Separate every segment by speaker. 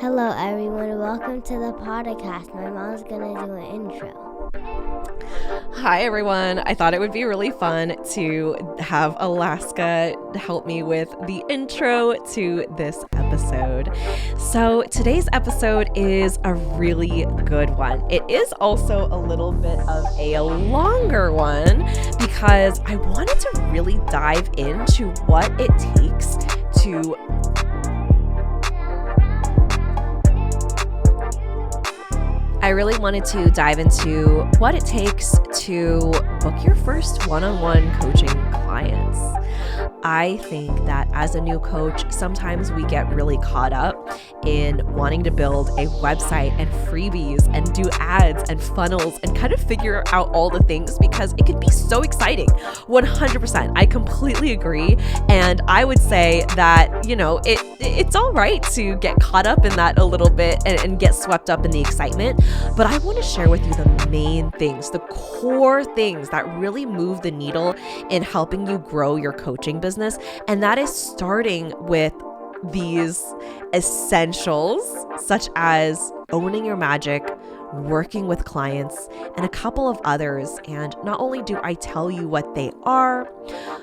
Speaker 1: Hello, everyone. Welcome to the podcast. My mom's going to do an intro.
Speaker 2: Hi, everyone. I thought it would be really fun to have Alaska help me with the intro to this episode. So today's episode is a really good one. It is also a little bit of a longer one because I wanted to really dive into what it takes to dive into what it takes to book your first one-on-one coaching clients. I think that as a new coach, sometimes we get really caught up in wanting to build a website and freebies and do ads and funnels and kind of figure out all the things because it can be so exciting. 100%. I completely agree. And I would say that, it's all right to get caught up in that a little bit and get swept up in the excitement. But I want to share with you the main things, the core things that really move the needle in helping you grow your coaching business. And that is starting with these essentials, such as owning your magic, working with clients, and a couple of others. And not only do I tell you what they are,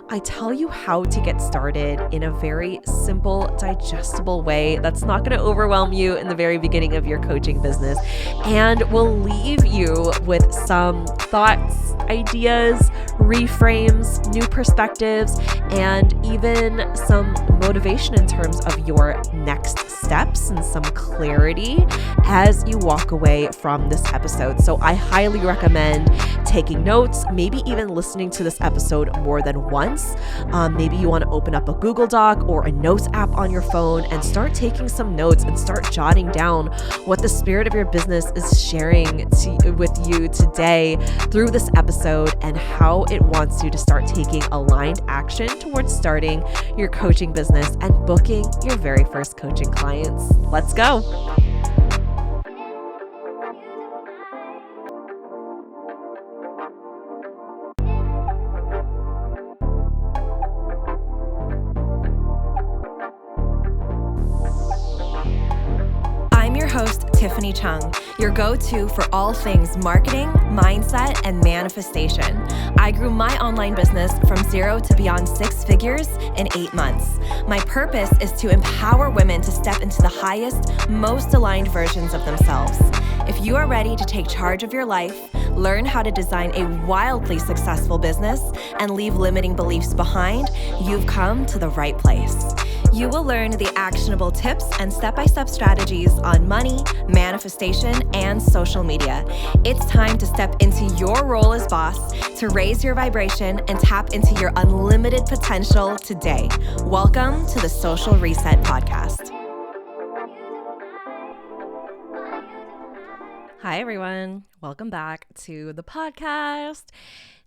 Speaker 2: I tell you how to get started in a very simple, digestible way that's not going to overwhelm you in the very beginning of your coaching business, and will leave you with some thoughts, ideas, reframes, new perspectives, and even some motivation in terms of your next steps and some clarity as you walk away from this episode. So I highly recommend taking notes, maybe even listening to this episode more than once. Maybe you want to open up a Google Doc or a notes app on your phone and start taking some notes and start jotting down what the spirit of your business is sharing with you today through this episode and how it wants you to start taking aligned action towards starting your coaching business and booking your very first coaching clients. Let's go.
Speaker 3: I'm your host, Tiffany Chung, your go-to for all things marketing, mindset, and manifestation. I grew my online business from 0 to beyond 6 figures in 8 months. My purpose is to empower women to step into the highest, most aligned versions of themselves. If you are ready to take charge of your life, learn how to design a wildly successful business, and leave limiting beliefs behind, you've come to the right place. You will learn the actionable tips and step-by-step strategies on money, manifestation, and social media. It's time to step into your role as boss, to raise your vibration and tap into your unlimited potential today. Welcome to the Social Reset Podcast.
Speaker 2: Hi, everyone. Welcome back to the podcast.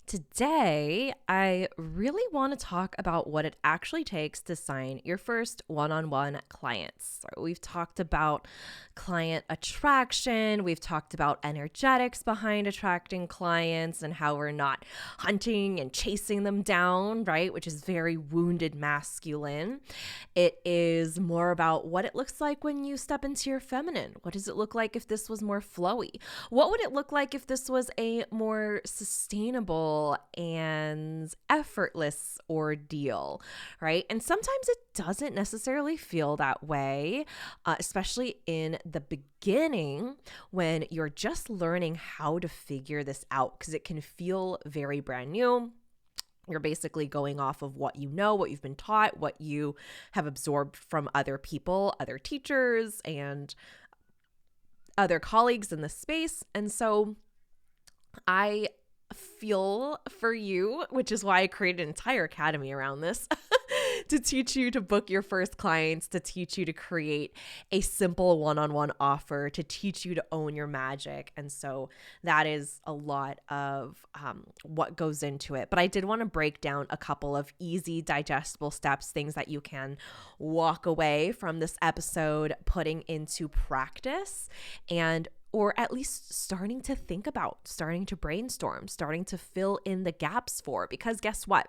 Speaker 2: Today, I really want to talk about what it actually takes to sign your first one-on-one clients. So we've talked about client attraction. We've talked about energetics behind attracting clients and how we're not hunting and chasing them down, right? Which is very wounded masculine. It is more about what it looks like when you step into your feminine. What does it look like if this was more flowy? What would it look like if this was a more sustainable and effortless ordeal, right? And sometimes it doesn't necessarily feel that way, especially in the beginning when you're just learning how to figure this out, because it can feel very brand new. You're basically going off of what you know, what you've been taught, what you have absorbed from other people, other teachers, and other colleagues in the space. And so I feel for you, which is why I created an entire academy around this to teach you to book your first clients, to teach you to create a simple one-on-one offer, to teach you to own your magic. And so that is a lot of what goes into it. But I did want to break down a couple of easy, digestible steps, things that you can walk away from this episode putting into practice, and or at least starting to think about, starting to brainstorm, starting to fill in the gaps for. Because guess what?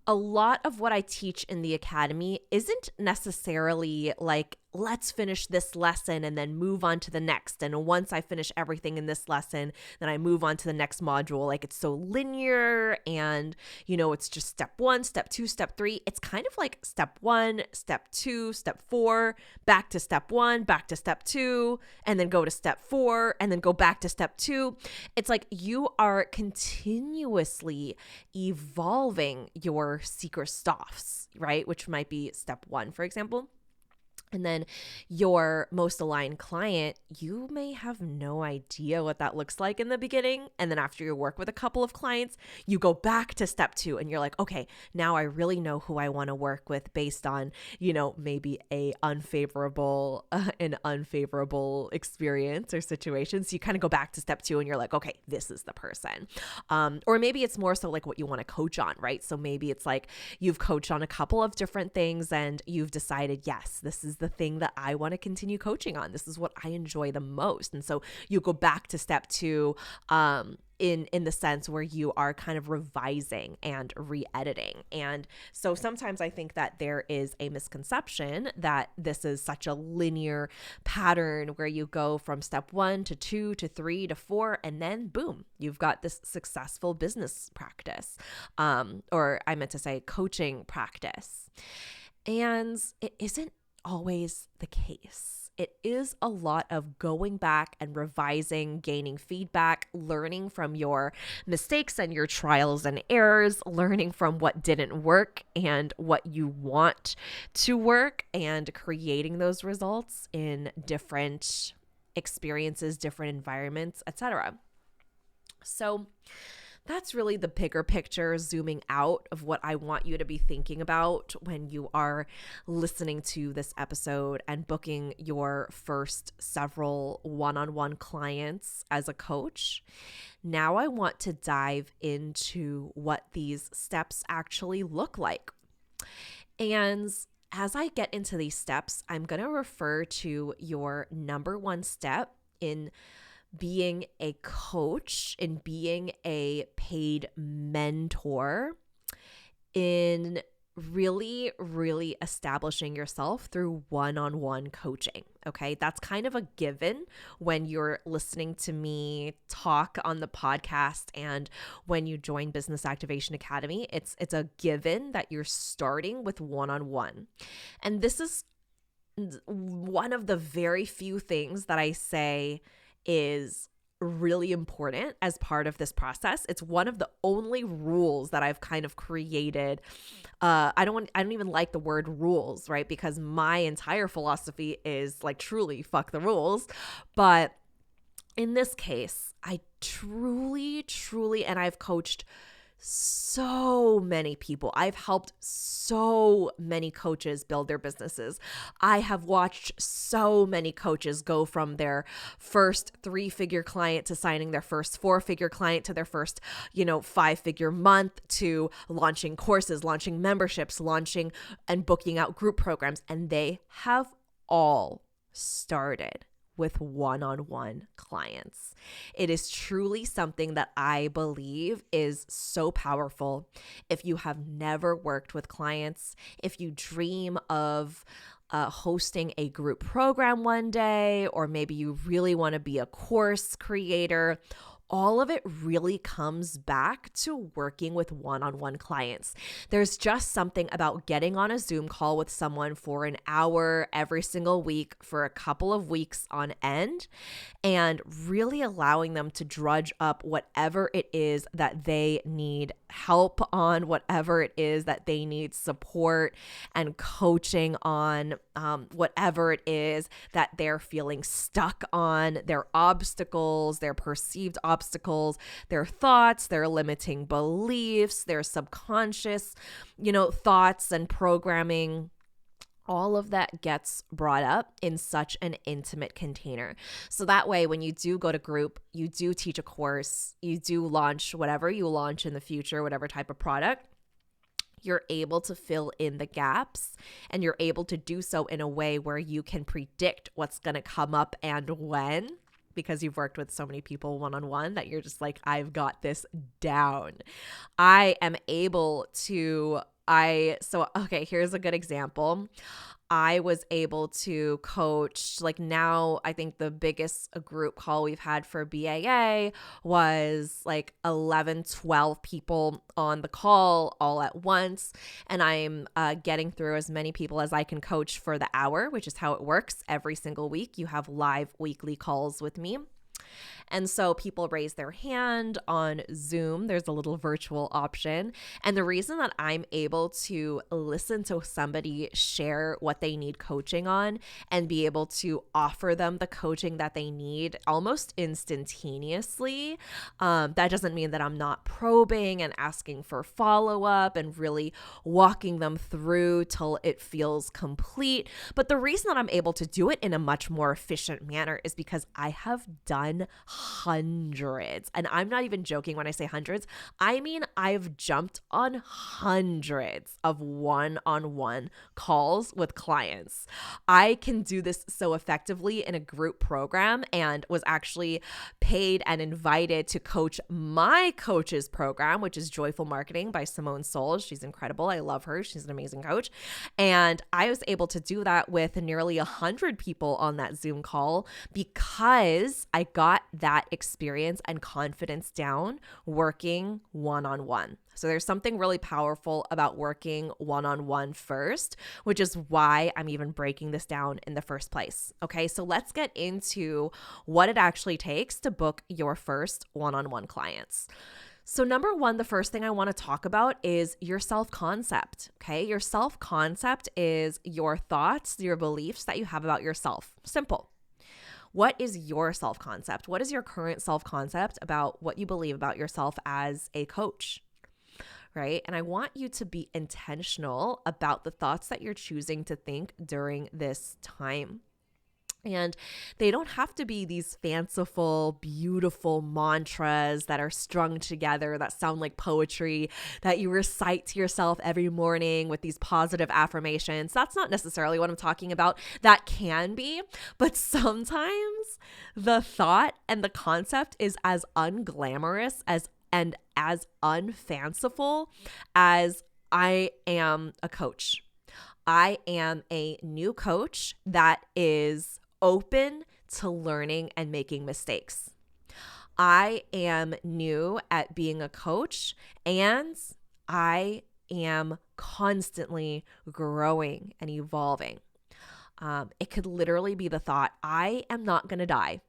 Speaker 2: A lot of what I teach in the academy isn't necessarily like let's finish this lesson and then move on to the next. And once I finish everything in this lesson, then I move on to the next module. Like it's so linear and, it's just step 1, step 2, step 3. It's kind of like step 1, step 2, step 4, back to step 1, back to step 2, and then go to step 4, and then go back to step 2. It's like you are continuously evolving your secret sauce, right? Which might be step 1, for example. And then your most aligned client, you may have no idea what that looks like in the beginning. And then after you work with a couple of clients, you go back to step 2 and you're like, okay, now I really know who I want to work with based on, maybe an unfavorable experience or situation. So you kind of go back to step 2 and you're like, okay, this is the person. Or maybe it's more so like what you want to coach on, right? So maybe it's like you've coached on a couple of different things and you've decided, yes, this is the thing that I want to continue coaching on. This is what I enjoy the most. And so you go back to step 2 in the sense where you are kind of revising and re-editing. And so sometimes I think that there is a misconception that this is such a linear pattern where you go from step 1 to 2 to 3 to 4, and then boom, you've got this successful business practice, or I meant to say coaching practice. And it isn't always the case. It is a lot of going back and revising, gaining feedback, learning from your mistakes and your trials and errors, learning from what didn't work and what you want to work, and creating those results in different experiences, different environments, etc. So that's really the bigger picture, zooming out, of what I want you to be thinking about when you are listening to this episode and booking your first several one-on-one clients as a coach. Now I want to dive into what these steps actually look like. And as I get into these steps, I'm going to refer to your number 1 step in being a coach, in being a paid mentor, in really, really establishing yourself through one-on-one coaching. Okay, that's kind of a given when you're listening to me talk on the podcast and when you join Business Activation Academy. It's a given that you're starting with one-on-one. And this is one of the very few things that I say is really important as part of this process. It's one of the only rules that I've kind of created. I don't even like the word rules, right? Because my entire philosophy is like truly fuck the rules. But in this case, I truly, and I've coached so many people. I've helped so many coaches build their businesses. I have watched so many coaches go from their first 3-figure client to signing their first 4-figure client to their first, 5-figure month, to launching courses, launching memberships, launching and booking out group programs. And they have all started with one-on-one clients. It is truly something that I believe is so powerful. If you have never worked with clients, if you dream of hosting a group program one day, or maybe you really want to be a course creator, all of it really comes back to working with one-on-one clients. There's just something about getting on a Zoom call with someone for an hour every single week for a couple of weeks on end, and really allowing them to drudge up whatever it is that they need help on, whatever it is that they need support and coaching on, whatever it is that they're feeling stuck on, their obstacles, their perceived obstacles, their thoughts, their limiting beliefs, their subconscious, thoughts and programming. All of that gets brought up in such an intimate container. So that way, when you do go to group, you do teach a course, you do launch whatever you launch in the future, whatever type of product, you're able to fill in the gaps, and you're able to do so in a way where you can predict what's going to come up and when, because you've worked with so many people one-on-one that you're just like, I've got this down. I am able to Okay, here's a good example. I was able to coach, like now, I think the biggest group call we've had for BAA was like 11, 12 people on the call all at once. And I'm getting through as many people as I can coach for the hour, which is how it works every single week. You have live weekly calls with me. And so people raise their hand on Zoom. There's a little virtual option. And the reason that I'm able to listen to somebody share what they need coaching on and be able to offer them the coaching that they need almost instantaneously, that doesn't mean that I'm not probing and asking for follow-up and really walking them through till it feels complete. But the reason that I'm able to do it in a much more efficient manner is because I have done hundreds. And I'm not even joking when I say hundreds. I mean, I've jumped on hundreds of one-on-one calls with clients. I can do this so effectively in a group program and was actually paid and invited to coach my coach's program, which is Joyful Marketing by Simone Souls. She's incredible. I love her. She's an amazing coach. And I was able to do that with nearly 100 people on that Zoom call because I got that experience and confidence down working one-on-one. So there's something really powerful about working one-on-one first, which is why I'm even breaking this down in the first place. Okay, so let's get into what it actually takes to book your first one-on-one clients. So number one, the first thing I want to talk about is your self-concept, okay? Your self-concept is your thoughts, your beliefs that you have about yourself. Simple. What is your self-concept? What is your current self-concept about what you believe about yourself as a coach, right? And I want you to be intentional about the thoughts that you're choosing to think during this time. And they don't have to be these fanciful, beautiful mantras that are strung together that sound like poetry that you recite to yourself every morning with these positive affirmations. That's not necessarily what I'm talking about. That can be, but sometimes the thought and the concept is as unglamorous and as unfanciful as I am a coach. I am a new coach that is open to learning and making mistakes. I am new at being a coach and I am constantly growing and evolving. It could literally be the thought, I am not going to die.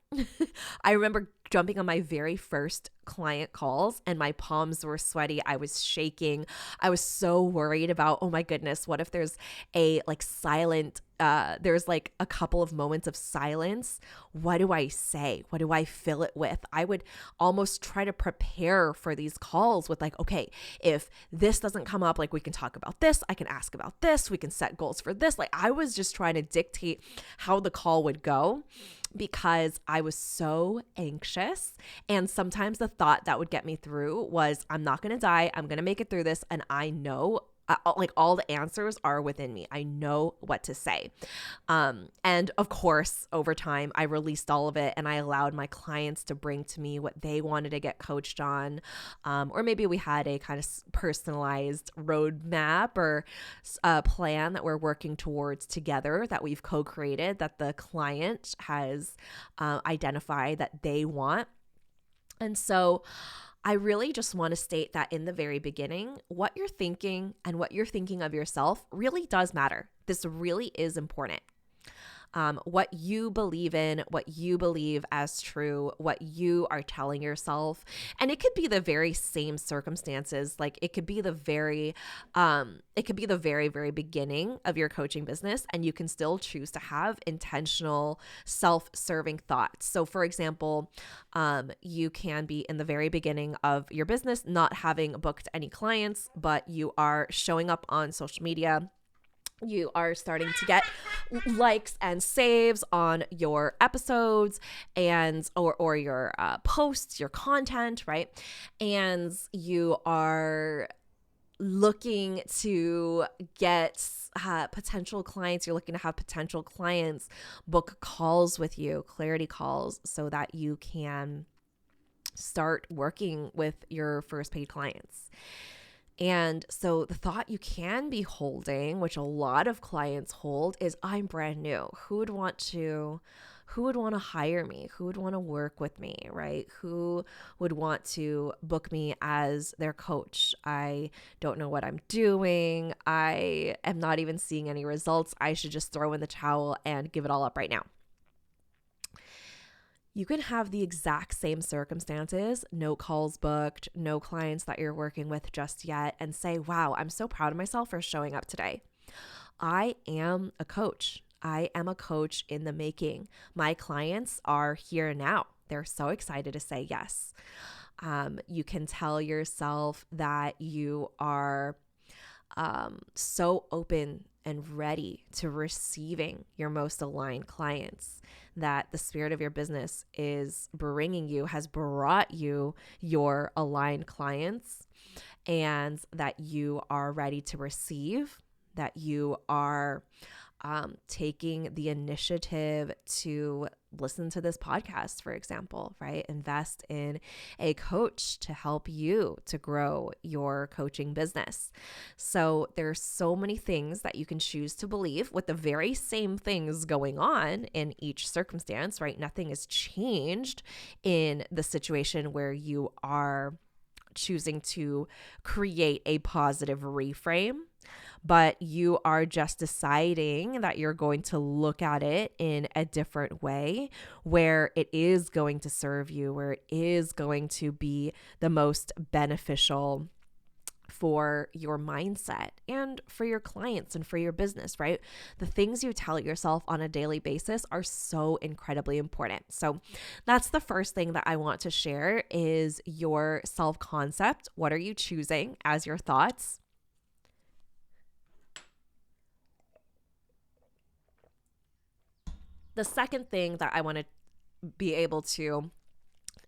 Speaker 2: I remember jumping on my very first client calls and my palms were sweaty. I was shaking. I was so worried about, oh my goodness, what if there's a silent, there's like a couple of moments of silence. What do I say? What do I fill it with? I would almost try to prepare for these calls with okay, if this doesn't come up, we can talk about this. I can ask about this. We can set goals for this. I was just trying to dictate how the call would go because I was so anxious. And sometimes the thought that would get me through was, I'm not going to die. I'm going to make it through this. And I know all the answers are within me. I know what to say. And of course, over time, I released all of it and I allowed my clients to bring to me what they wanted to get coached on. Or maybe we had a kind of personalized roadmap or a plan that we're working towards together that we've co-created that the client has identified that they want. And so I really just want to state that in the very beginning, what you're thinking and what you're thinking of yourself really does matter. This really is important. What you believe in, what you believe as true, what you are telling yourself. And it could be the very same circumstances. It could be the very, very beginning of your coaching business, and you can still choose to have intentional self-serving thoughts. So for example, you can be in the very beginning of your business, not having booked any clients, but you are showing up on social media. You are starting to get likes and saves on your episodes and or your posts, your content, right? And you are looking to get potential clients. You're looking to have potential clients book calls with you, clarity calls, so that you can start working with your first paid clients. And so the thought you can be holding, which a lot of clients hold, is I'm brand new. Who would want to hire me? Who would want to work with me, right? Who would want to book me as their coach? I don't know what I'm doing. I am not even seeing any results. I should just throw in the towel and give it all up right now. You can have the exact same circumstances, no calls booked, no clients that you're working with just yet, and say, wow, I'm so proud of myself for showing up today. I am a coach. I am a coach in the making. My clients are here now. They're so excited to say yes. You can tell yourself that you are so open and ready to receiving your most aligned clients, that the spirit of your business has brought you your aligned clients, and that you are ready to receive, that you are taking the initiative to listen to this podcast, for example, right? Invest in a coach to help you to grow your coaching business. So there's so many things that you can choose to believe with the very same things going on in each circumstance, right? Nothing has changed in the situation where you are choosing to create a positive reframe, but you are just deciding that you're going to look at it in a different way, where it is going to serve you, where it is going to be the most beneficial for your mindset and for your clients and for your business, right? The things you tell yourself on a daily basis are so incredibly important. So that's the first thing that I want to share is your self-concept. What are you choosing as your thoughts? The second thing that I want to be able to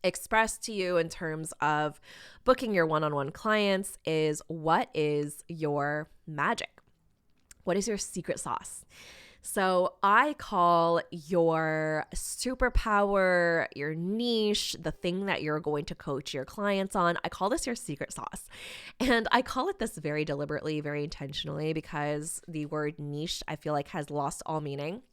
Speaker 2: express to you in terms of booking your one-on-one clients is, what is your magic? What is your secret sauce? So I call your superpower, your niche, the thing that you're going to coach your clients on, I call this your secret sauce. And I call it this very deliberately, very intentionally, because the word niche, I feel like, has lost all meaning.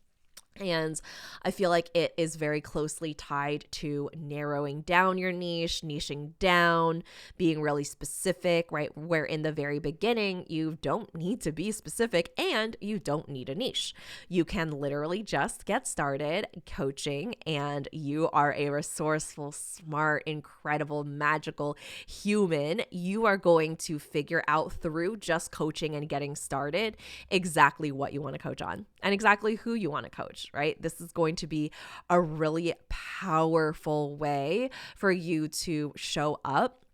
Speaker 2: And I feel like it is very closely tied to narrowing down your niche, niching down, being really specific, right? Where in the very beginning, you don't need to be specific and you don't need a niche. You can literally just get started coaching, and you are a resourceful, smart, incredible, magical human. You are going to figure out through just coaching and getting started exactly what you want to coach on and exactly who you want to coach. Right? This is going to be a really powerful way for you to show up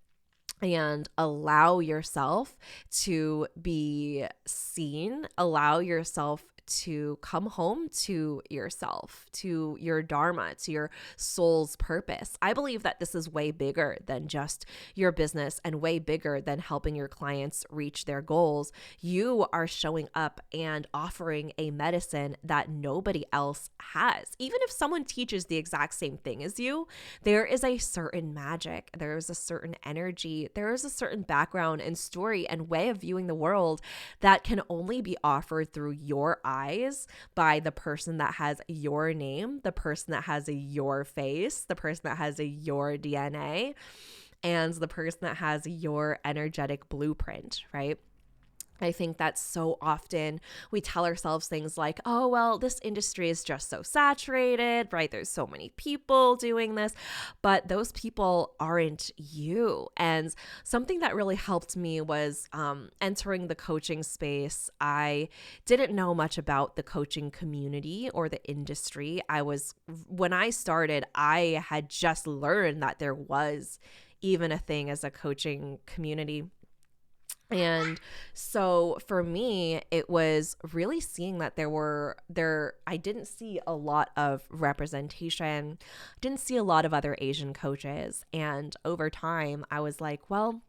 Speaker 2: and allow yourself to be seen, allow yourself to come home to yourself, to your dharma, to your soul's purpose. I believe that this is way bigger than just your business and way bigger than helping your clients reach their goals. You are showing up and offering a medicine that nobody else has. Even if someone teaches the exact same thing as you, there is a certain magic, there is a certain energy, there is a certain background and story and way of viewing the world that can only be offered through your eyes by the person that has your name, the person that has your face, the person that has your DNA, and the person that has your energetic blueprint, right? I think that so often we tell ourselves things like, oh, well, this industry is just so saturated, right? There's so many people doing this, but those people aren't you. And something that really helped me was entering the coaching space. I didn't know much about the coaching community or the industry. When I started, I had just learned that there was even a thing as a coaching community. And so for me, it was really seeing that I didn't see a lot of representation, didn't see a lot of other Asian coaches. And over time, I was like, well,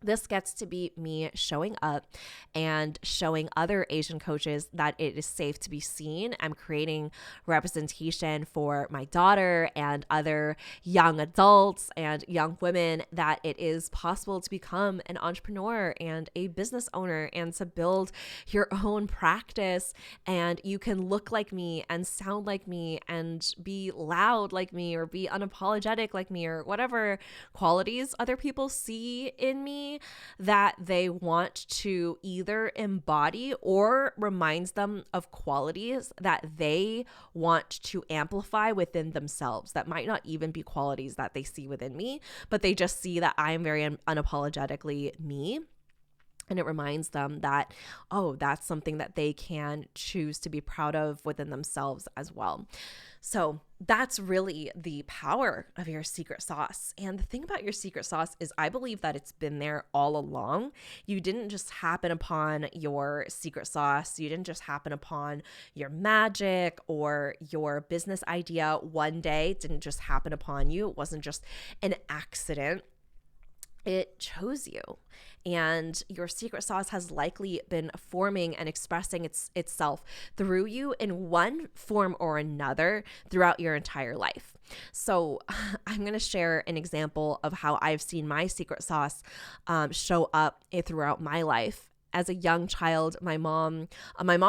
Speaker 2: This gets to be me showing up and showing other Asian coaches that it is safe to be seen. I'm creating representation for my daughter and other young adults and young women that it is possible to become an entrepreneur and a business owner and to build your own practice. And you can look like me and sound like me and be loud like me or be unapologetic like me or whatever qualities other people see in me that they want to either embody or reminds them of qualities that they want to amplify within themselves that might not even be qualities that they see within me, but they just see that I am very unapologetically me. And it reminds them that, oh, that's something that they can choose to be proud of within themselves as well. So that's really the power of your secret sauce. And the thing about your secret sauce is I believe that it's been there all along. You didn't just happen upon your secret sauce. You didn't just happen upon your magic or your business idea one day. It didn't just happen upon you. It wasn't just an accident. It chose you. And your secret sauce has likely been forming and expressing itself through you in one form or another throughout your entire life. So I'm going to share an example of how I've seen my secret sauce show up throughout my life. As a young child, my mom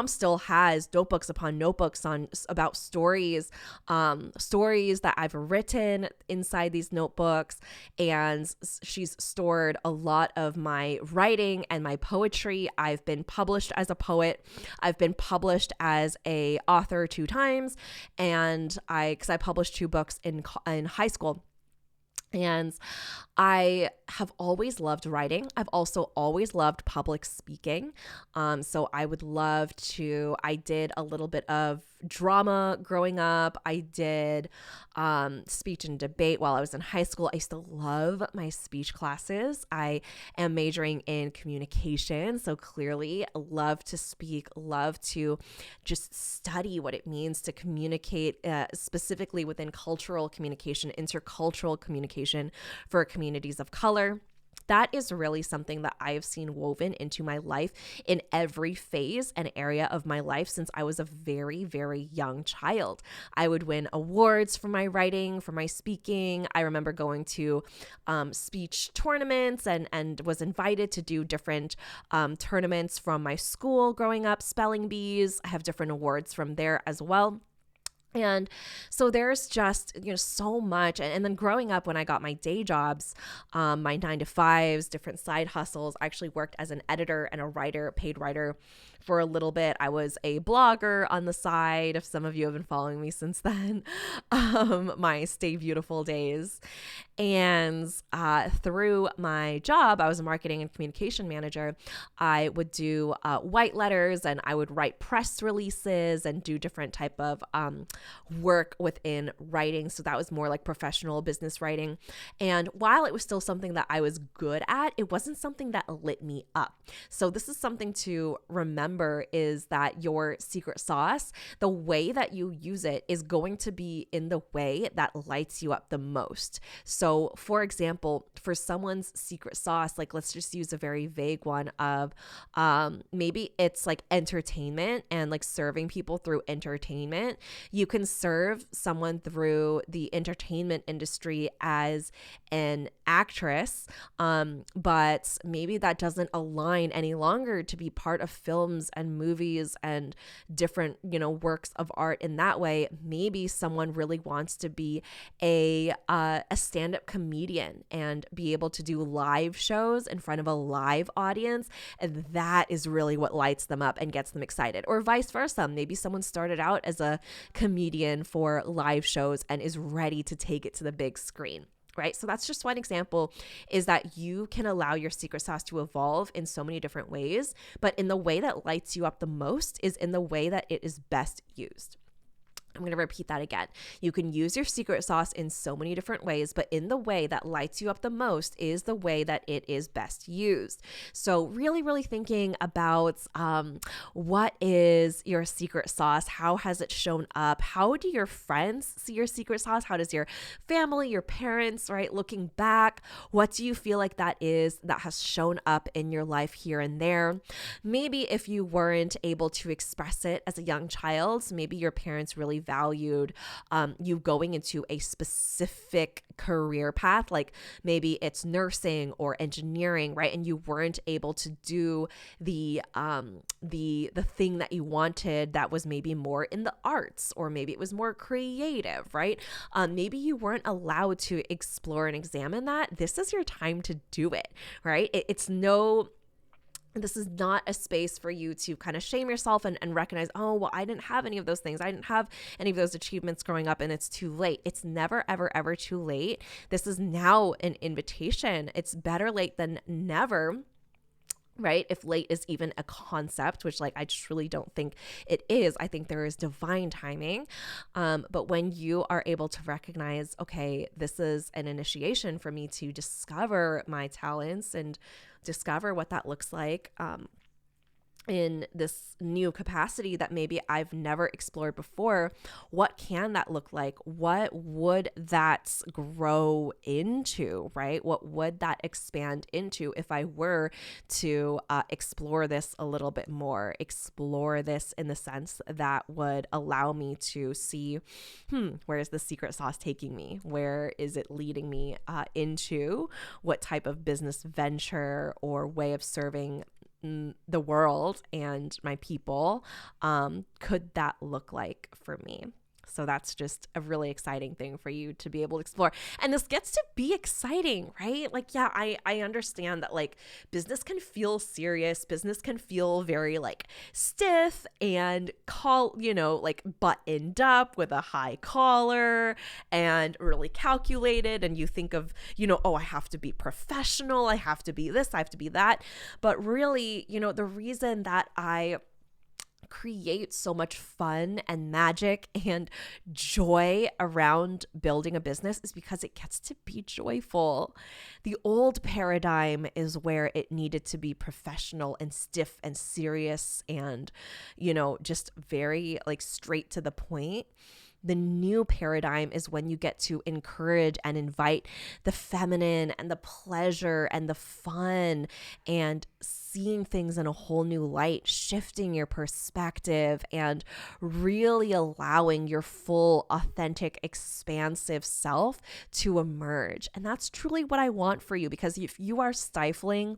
Speaker 2: still has notebooks upon notebooks about stories that I've written inside these notebooks, and she's stored a lot of my writing and my poetry. I've been published as a poet. I've been published as a author 2 times, and because I published 2 books in high school. And I have always loved writing. I've also always loved public speaking. So I did a little bit of drama growing up. I did speech and debate while I was in high school. I still love my speech classes. I am majoring in communication. So clearly love to speak, love to just study what it means to communicate specifically within cultural communication, intercultural communication for communities of color. That is really something that I have seen woven into my life in every phase and area of my life since I was a very, very young child. I would win awards for my writing, for my speaking. I remember going to speech tournaments and was invited to do different tournaments from my school growing up, spelling bees. I have different awards from there as well. And so there's just, so much. And then growing up when I got my day jobs, my 9-to-5s, different side hustles, I actually worked as an editor and a writer, paid writer for a little bit. I was a blogger on the side, if some of you have been following me since then, my Stay Beautiful days. And through my job, I was a marketing and communication manager. I would do white letters and I would write press releases and do different type of work within writing. So that was more like professional business writing. And while it was still something that I was good at, it wasn't something that lit me up. So this is something to remember, is that your secret sauce, the way that you use it is going to be in the way that lights you up the most. So for example, for someone's secret sauce, like let's just use a very vague one of maybe it's like entertainment and like serving people through entertainment. You can serve someone through the entertainment industry as an actress, but maybe that doesn't align any longer to be part of films and movies and different, works of art in that way. Maybe someone really wants to be a stand-up comedian and be able to do live shows in front of a live audience, and that is really what lights them up and gets them excited. Or vice versa, maybe someone started out as a comedian for live shows and is ready to take it to the big screen. Right? So that's just one example, is that you can allow your secret sauce to evolve in so many different ways, but in the way that lights you up the most is in the way that it is best used. I'm going to repeat that again. You can use your secret sauce in so many different ways, but in the way that lights you up the most is the way that it is best used. So really, really thinking about what is your secret sauce? How has it shown up? How do your friends see your secret sauce? How does your family, your parents, right? Looking back, what do you feel like that is that has shown up in your life here and there? Maybe if you weren't able to express it as a young child, maybe your parents really valued you going into a specific career path, like maybe it's nursing or engineering, right? And you weren't able to do the thing that you wanted that was maybe more in the arts, or maybe it was more creative, right? Maybe you weren't allowed to explore and examine that. This is your time to do it, right? This is not a space for you to kind of shame yourself and recognize, oh, well, I didn't have any of those things. I didn't have any of those achievements growing up and it's too late. It's never, ever, ever too late. This is now an invitation. It's better late than never. Right? If late is even a concept, which I truly don't think it is. I think there is divine timing. But when you are able to recognize, okay, this is an initiation for me to discover my talents and discover what that looks like in this new capacity that maybe I've never explored before, what can that look like? What would that grow into, right? What would that expand into if I were to explore this a little bit more, explore this in the sense that would allow me to see, where is the secret sauce taking me? Where is it leading me into? What type of business venture or way of serving the world and my people could that look like for me? So that's just a really exciting thing for you to be able to explore. And this gets to be exciting, right? I understand that business can feel serious. Business can feel very stiff and buttoned up with a high collar and really calculated. And you think of, oh, I have to be professional. I have to be this, I have to be that. But really, the reason that I create so much fun and magic and joy around building a business is because it gets to be joyful. The old paradigm is where it needed to be professional and stiff and serious and, just very straight to the point. The new paradigm is when you get to encourage and invite the feminine and the pleasure and the fun and seeing things in a whole new light, shifting your perspective and really allowing your full, authentic, expansive self to emerge. And that's truly what I want for you, because if you are stifling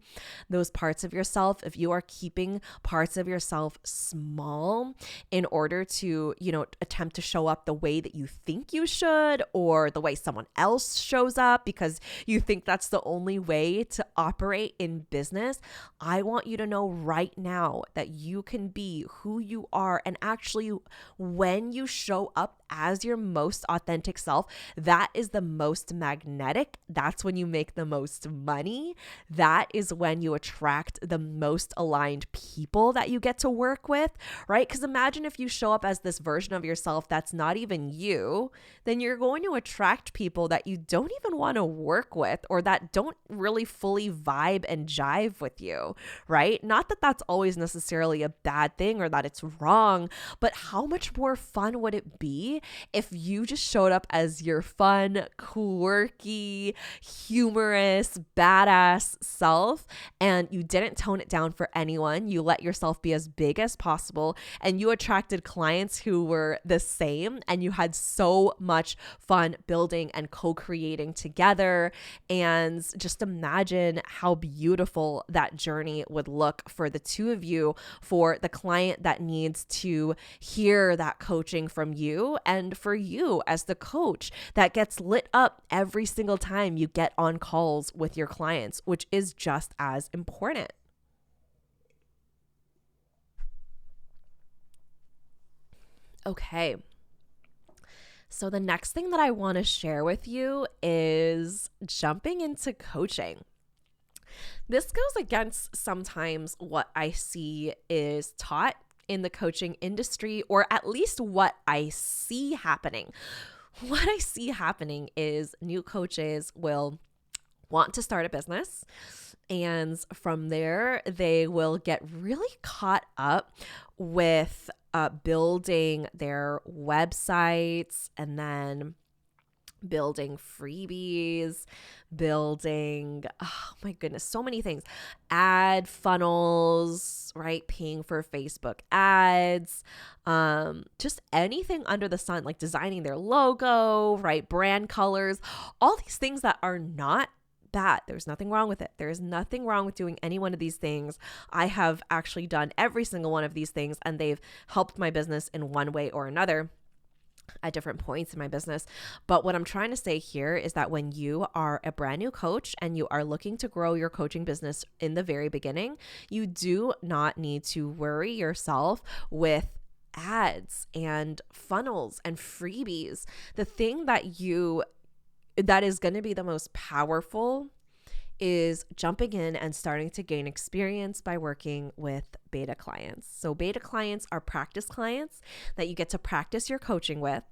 Speaker 2: those parts of yourself, if you are keeping parts of yourself small in order to, attempt to show up the way that you think you should, or the way someone else shows up because you think that's the only way to operate in business, I want you to know right now that you can be who you are. And actually, when you show up as your most authentic self, that is the most magnetic. That's when you make the most money. That is when you attract the most aligned people that you get to work with, right? Because imagine if you show up as this version of yourself that's not even you, then you're going to attract people that you don't even want to work with, or that don't really fully vibe and jive with you, right? Not that that's always necessarily a bad thing or that it's wrong, but how much more fun would it be if you just showed up as your fun, quirky, humorous, badass self, and you didn't tone it down for anyone. You let yourself be as big as possible, and you attracted clients who were the same, and you had so much fun building and co-creating together. And just imagine how beautiful that journey would look for the two of you, for the client that needs to hear that coaching from you, and for you as the coach that gets lit up every single time you get on calls with your clients, which is just as important. Okay. So the next thing that I want to share with you is jumping into coaching. This goes against sometimes what I see is taught in the coaching industry, or at least what I see happening. What I see happening is new coaches will want to start a business, and from there, they will get really caught up with building their websites, and then building freebies, building, oh my goodness, so many things, ad funnels, right? Paying for Facebook ads, just anything under the sun, like designing their logo, right? Brand colors, all these things that are not bad. There's nothing wrong with it. There is nothing wrong with doing any one of these things. I have actually done every single one of these things, and they've helped my business in one way or another at different points in my business. But what I'm trying to say here is that when you are a brand new coach and you are looking to grow your coaching business in the very beginning, you do not need to worry yourself with ads and funnels and freebies. The thing that is going to be the most powerful is jumping in and starting to gain experience by working with beta clients. So beta clients are practice clients that you get to practice your coaching with.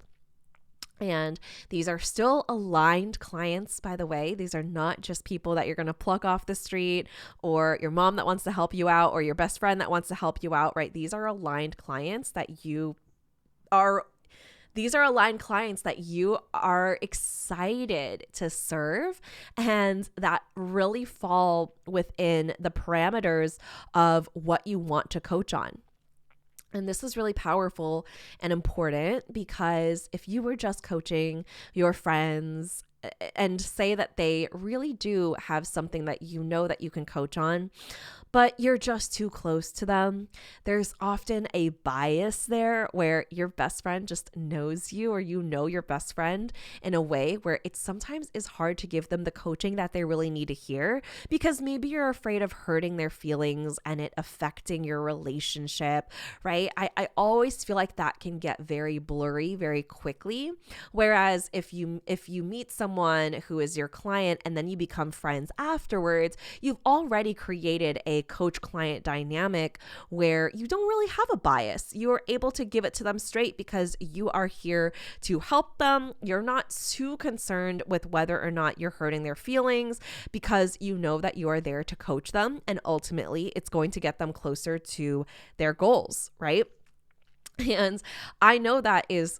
Speaker 2: And these are still aligned clients, by the way. These are not just people that you're going to pluck off the street, or your mom that wants to help you out, or your best friend that wants to help you out, right? These are aligned clients that you are excited to serve, and that really fall within the parameters of what you want to coach on. And this is really powerful and important, because if you were just coaching your friends and say that they really do have something that you know that you can coach on, but you're just too close to them, there's often a bias there where your best friend just knows you, or you know your best friend in a way where it sometimes is hard to give them the coaching that they really need to hear, because maybe you're afraid of hurting their feelings and it affecting your relationship, right? I always feel like that can get very blurry very quickly. Whereas if you meet someone who is your client and then you become friends afterwards, you've already created a coach-client dynamic where you don't really have a bias. You are able to give it to them straight because you are here to help them. You're not too concerned with whether or not you're hurting their feelings, because you know that you are there to coach them, and ultimately it's going to get them closer to their goals, right? And I know that is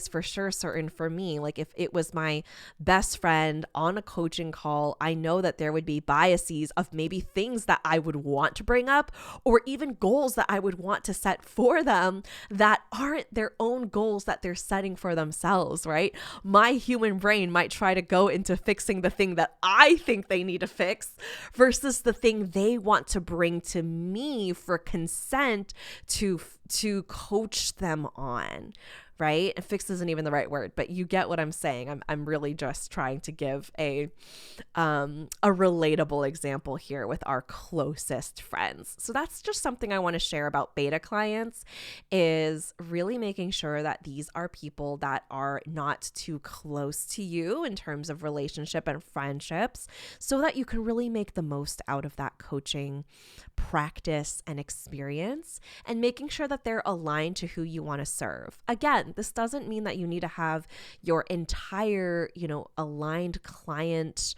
Speaker 2: for sure certain for me. Like if it was my best friend on a coaching call, I know that there would be biases of maybe things that I would want to bring up, or even goals that I would want to set for them that aren't their own goals that they're setting for themselves, right? My human brain might try to go into fixing the thing that I think they need to fix versus the thing they want to bring to me for consent to coach them on, right? And fix isn't even the right word, but you get what I'm saying. I'm really just trying to give a relatable example here with our closest friends. So that's just something I want to share about beta clients, is really making sure that these are people that are not too close to you in terms of relationship and friendships, so that you can really make the most out of that coaching practice and experience, and making sure that they're aligned to who you want to serve. Again, this doesn't mean that you need to have your entire, aligned client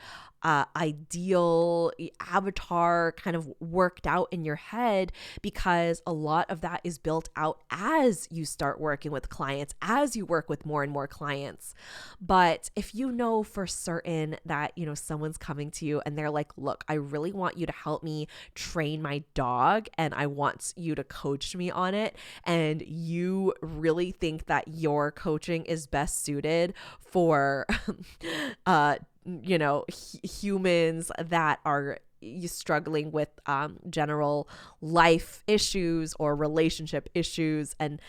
Speaker 2: ideal avatar kind of worked out in your head, because a lot of that is built out as you start working with clients, as you work with more and more clients. But if you know for certain that, someone's coming to you and they're like, look, I really want you to help me train my dog, and I want you to coach me on it, and you really think that your coaching is best suited for humans that are struggling with general life issues or relationship issues, and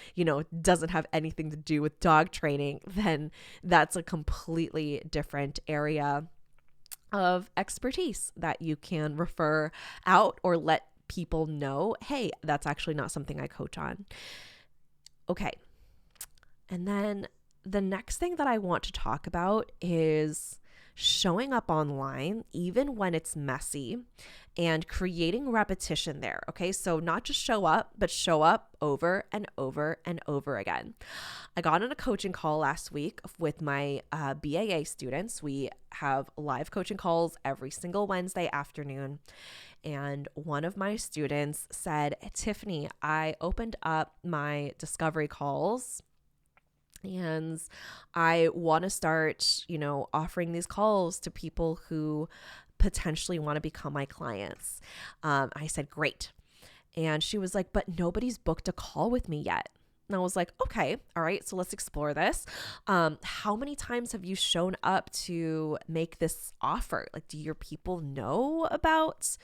Speaker 2: doesn't have anything to do with dog training, then that's a completely different area of expertise that you can refer out or let people know, hey, that's actually not something I coach on. Okay. And then the next thing that I want to talk about is showing up online, even when it's messy, and creating repetition there. Okay, so not just show up, but show up over and over and over again. I got on a coaching call last week with my BAA students. We have live coaching calls every single Wednesday afternoon. And one of my students said, Tiffany, I opened up my discovery calls and I want to start, offering these calls to people who potentially want to become my clients. I said, great. And she was like, but nobody's booked a call with me yet. And I was like, okay, all right, so let's explore this. How many times have you shown up to make this offer? Like, do your people know about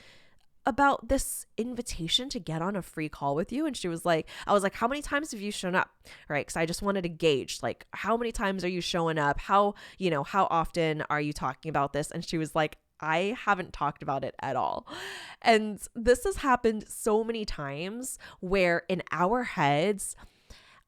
Speaker 2: this invitation to get on a free call with you? And I was like, how many times have you shown up? Right? Because I just wanted to gauge, like, how many times are you showing up? How often are you talking about this? And she was like, I haven't talked about it at all. And this has happened so many times where in our heads,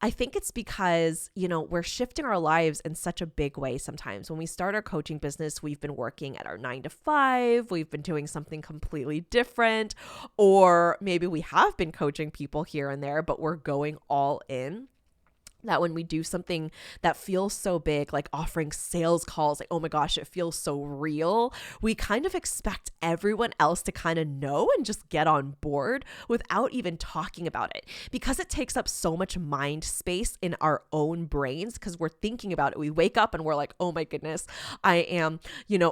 Speaker 2: I think it's because, we're shifting our lives in such a big way sometimes. When we start our coaching business, we've been working at our 9 to 5, we've been doing something completely different, or maybe we have been coaching people here and there, but we're going all in. That when we do something that feels so big, like offering sales calls, like, oh my gosh, it feels so real, we kind of expect everyone else to kind of know and just get on board without even talking about it, because it takes up so much mind space in our own brains because we're thinking about it. We wake up and we're like, oh my goodness, I am,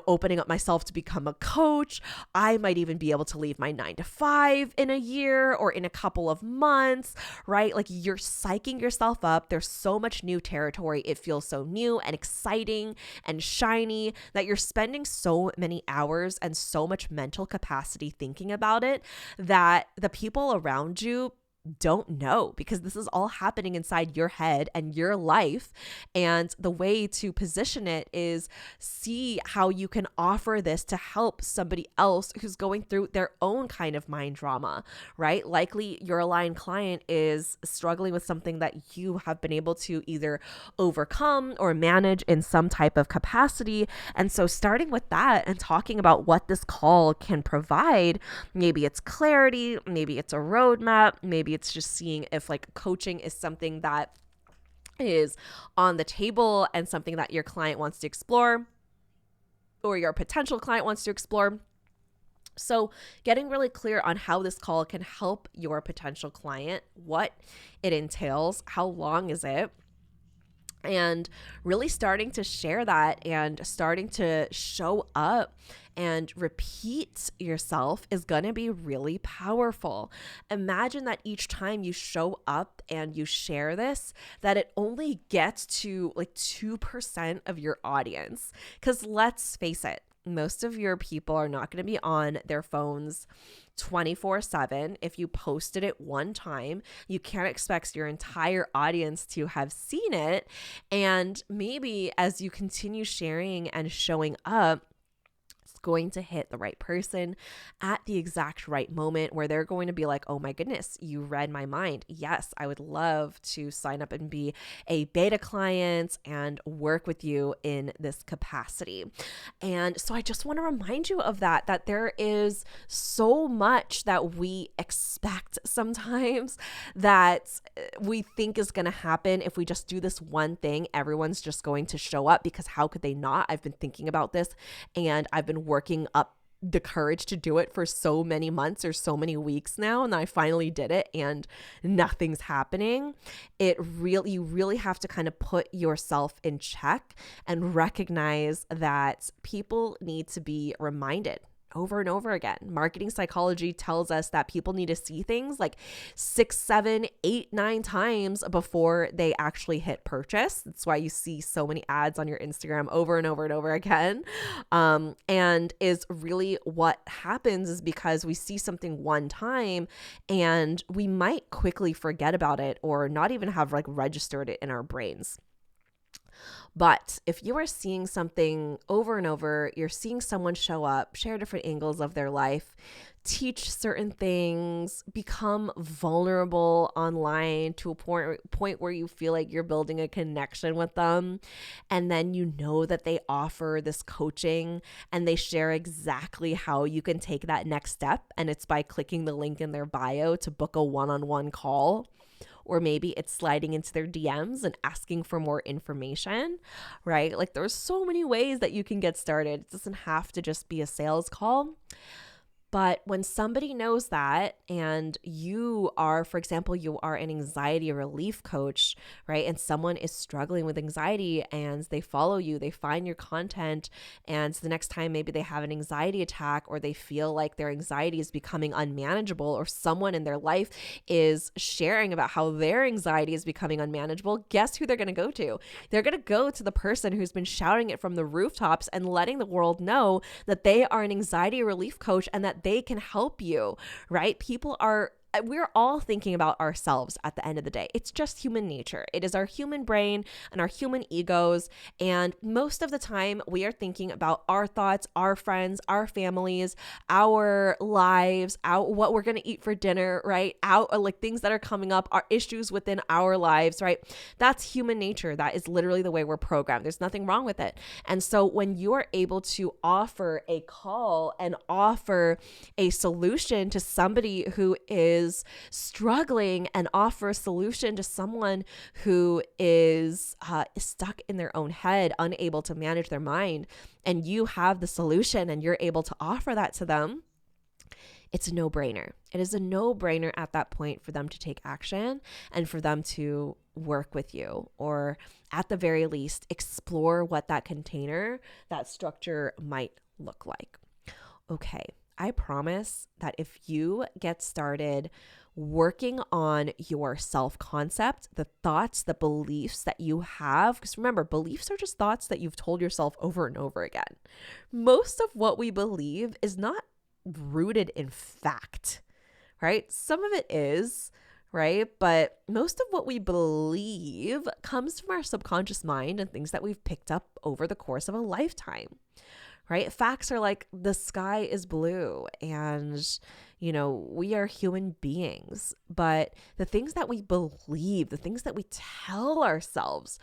Speaker 2: opening up myself to become a coach. I might even be able to leave my 9 to 5 in a year or in a couple of months, right? Like, you're psyching yourself up. There's so much new territory. It feels so new and exciting and shiny that you're spending so many hours and so much mental capacity thinking about it that the people around you don't know, because this is all happening inside your head and your life. And the way to position it is see how you can offer this to help somebody else who's going through their own kind of mind drama, right? Likely your aligned client is struggling with something that you have been able to either overcome or manage in some type of capacity. And so starting with that and talking about what this call can provide, maybe it's clarity, maybe it's a roadmap, maybe it's just seeing if like coaching is something that is on the table and something that your client wants to explore or your potential client wants to explore. So getting really clear on how this call can help your potential client, what it entails, how long is it, and really starting to share that and starting to show up and repeat yourself is going to be really powerful. Imagine that each time you show up and you share this, that it only gets to like 2% of your audience. Because let's face it, most of your people are not going to be on their phones 24/7. If you posted it one time, you can't expect your entire audience to have seen it. And maybe as you continue sharing and showing up, going to hit the right person at the exact right moment where they're going to be like, oh my goodness, you read my mind. Yes, I would love to sign up and be a beta client and work with you in this capacity. And so I just want to remind you of that there is so much that we expect sometimes that we think is going to happen if we just do this one thing. Everyone's just going to show up, because how could they not? I've been thinking about this and I've been working up the courage to do it for so many months or so many weeks now, and I finally did it and nothing's happening. You really have to kind of put yourself in check and recognize that people need to be reminded over and over again. Marketing psychology tells us that people need to see things like 6, 7, 8, 9 times before they actually hit purchase. That's why you see so many ads on your Instagram over and over and over again. And is really what happens is because we see something one time and we might quickly forget about it or not even have like registered it in our brains. But if you are seeing something over and over, you're seeing someone show up, share different angles of their life, teach certain things, become vulnerable online to a point where you feel like you're building a connection with them, and then you know that they offer this coaching and they share exactly how you can take that next step, and it's by clicking the link in their bio to book a one-on-one call. Or maybe it's sliding into their DMs and asking for more information, right? Like there's so many ways that you can get started. It doesn't have to just be a sales call. But when somebody knows that, and you are, for example, you are an anxiety relief coach, right? And someone is struggling with anxiety and they follow you, they find your content, and the next time maybe they have an anxiety attack or they feel like their anxiety is becoming unmanageable, or someone in their life is sharing about how their anxiety is becoming unmanageable, guess who they're going to go to? They're going to go to the person who's been shouting it from the rooftops and letting the world know that they are an anxiety relief coach and that they can help you, right? We're all thinking about ourselves at the end of the day. It's just human nature. It is our human brain and our human egos. And most of the time we are thinking about our thoughts, our friends, our families, our lives, what we're going to eat for dinner, right? Like things that are coming up, our issues within our lives, right? That's human nature. That is literally the way we're programmed. There's nothing wrong with it. And so when you are able to offer a call and offer a solution to somebody who is struggling, and offer a solution to someone who is stuck in their own head, unable to manage their mind, and you have the solution and you're able to offer that to them, it's a no-brainer. It is a no-brainer at that point for them to take action and for them to work with you, or at the very least, explore what that container, that structure might look like. Okay. I promise that if you get started working on your self-concept, the thoughts, the beliefs that you have, because remember, beliefs are just thoughts that you've told yourself over and over again. Most of what we believe is not rooted in fact, right? Some of it is, right? But most of what we believe comes from our subconscious mind and things that we've picked up over the course of a lifetime. Right? Facts are like the sky is blue and, we are human beings. But the things that we believe, the things that we tell ourselves,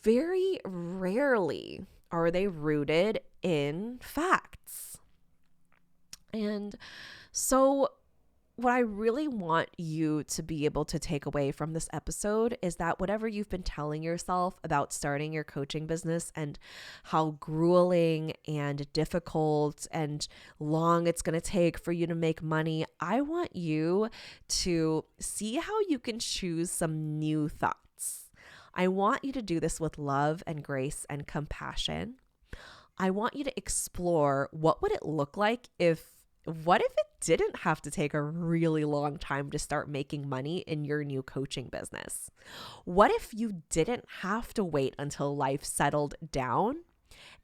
Speaker 2: very rarely are they rooted in facts. And so what I really want you to be able to take away from this episode is that whatever you've been telling yourself about starting your coaching business and how grueling and difficult and long it's going to take for you to make money, I want you to see how you can choose some new thoughts. I want you to do this with love and grace and compassion. I want you to explore what would it look like what if it didn't have to take a really long time to start making money in your new coaching business? What if you didn't have to wait until life settled down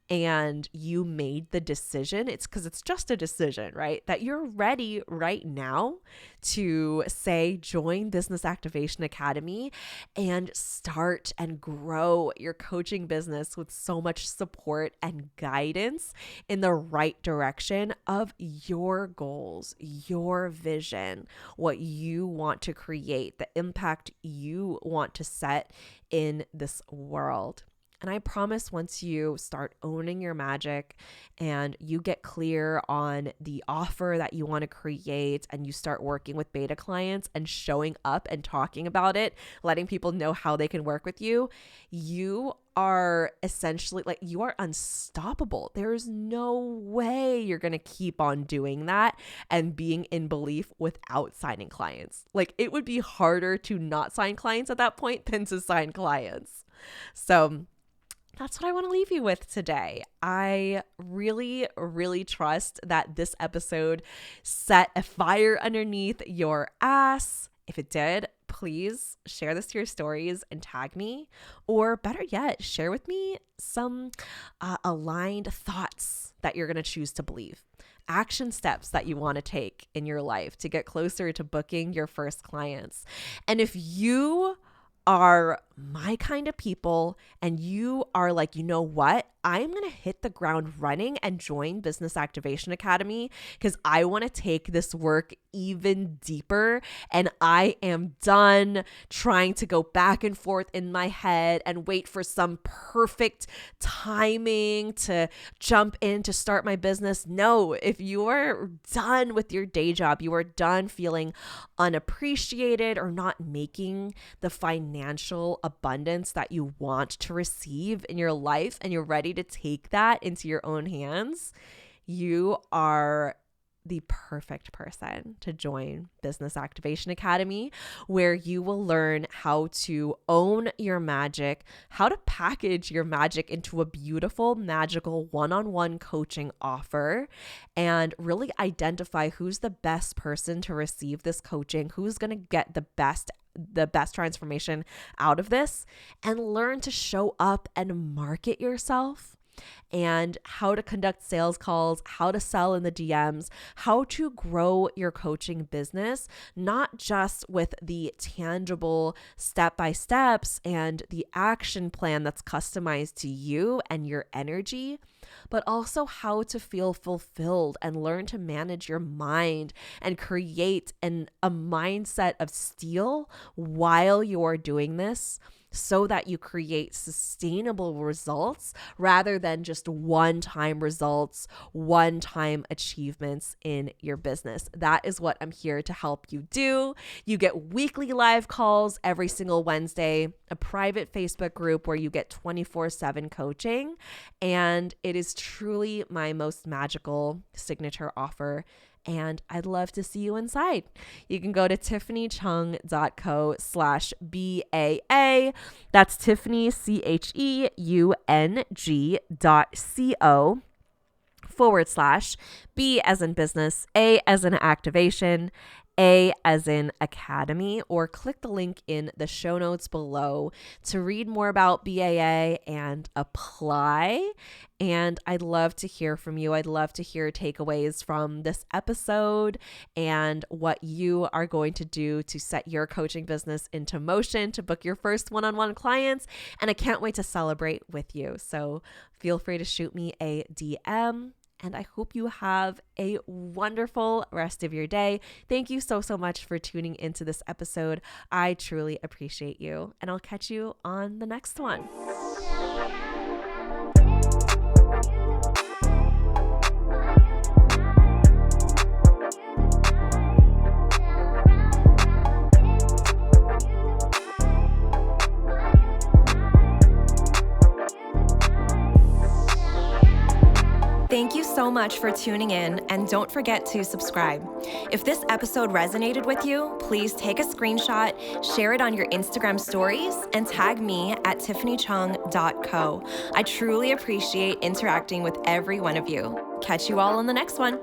Speaker 2: and you made the decision? It's because it's just a decision, right? That you're ready right now to say, join Business Activation Academy and start and grow your coaching business with so much support and guidance in the right direction of your goals, your vision, what you want to create, the impact you want to set in this world. And I promise once you start owning your magic and you get clear on the offer that you want to create and you start working with beta clients and showing up and talking about it, letting people know how they can work with you, you are essentially you are unstoppable. There's no way you're going to keep on doing that and being in belief without signing clients. It would be harder to not sign clients at that point than to sign clients. So that's what I want to leave you with today. I really, really trust that this episode set a fire underneath your ass. If it did, please share this to your stories and tag me. Or better yet, share with me some aligned thoughts that you're going to choose to believe. Action steps that you want to take in your life to get closer to booking your first clients. And if you are my kind of people and you are like, you know what? I'm going to hit the ground running and join Business Activation Academy because I want to take this work even deeper. And I am done trying to go back and forth in my head and wait for some perfect timing to jump in to start my business. No, if you are done with your day job, you are done feeling unappreciated or not making the financial abundance that you want to receive in your life, and you're ready to take that into your own hands, you are the perfect person to join Business Activation Academy, where you will learn how to own your magic, how to package your magic into a beautiful, magical one-on-one coaching offer, and really identify who's the best person to receive this coaching, who's going to get the best transformation out of this, and learn to show up and market yourself, and how to conduct sales calls, how to sell in the DMs, how to grow your coaching business, not just with the tangible step-by-steps and the action plan that's customized to you and your energy, but also how to feel fulfilled and learn to manage your mind and create a mindset of steel while you're doing this, so that you create sustainable results rather than just one-time results, one-time achievements in your business. That is what I'm here to help you do. You get weekly live calls every single Wednesday, a private Facebook group where you get 24/7 coaching, and it is truly my most magical signature offer. And I'd love to see you inside. You can go to tiffanychung.co/BAA. That's Tiffany, CHEUNG.co/B as in business, A as in activation, A as in academy, or click the link in the show notes below to read more about BAA and apply. And I'd love to hear from you. I'd love to hear takeaways from this episode and what you are going to do to set your coaching business into motion, to book your first one-on-one clients. And I can't wait to celebrate with you. So feel free to shoot me a DM. And I hope you have a wonderful rest of your day. Thank you so much for tuning into this episode. I truly appreciate you. And I'll catch you on the next one.
Speaker 3: Thank you so much for tuning in, and don't forget to subscribe. If this episode resonated with you, please take a screenshot, share it on your Instagram stories, and tag me at tiffanychung.co. I truly appreciate interacting with every one of you. Catch you all on the next one.